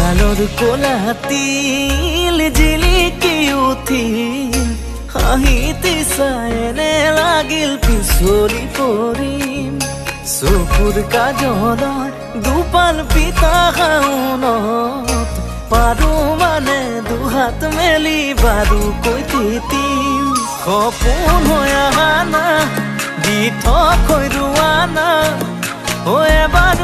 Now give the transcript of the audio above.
গালৰ কোলাতিল জিলিকি উঠিল হাঁহিতি চায়েনে লাগিল পিছলি পৰিম চকুৰ কাজলৰ দুপাল পিতা শাওনত পাৰো মানে দুহাত মেলি বাৰু কৈ তিতিম সপোন হৈ অহা না দি থৈ ৰোৱানা এবাৰ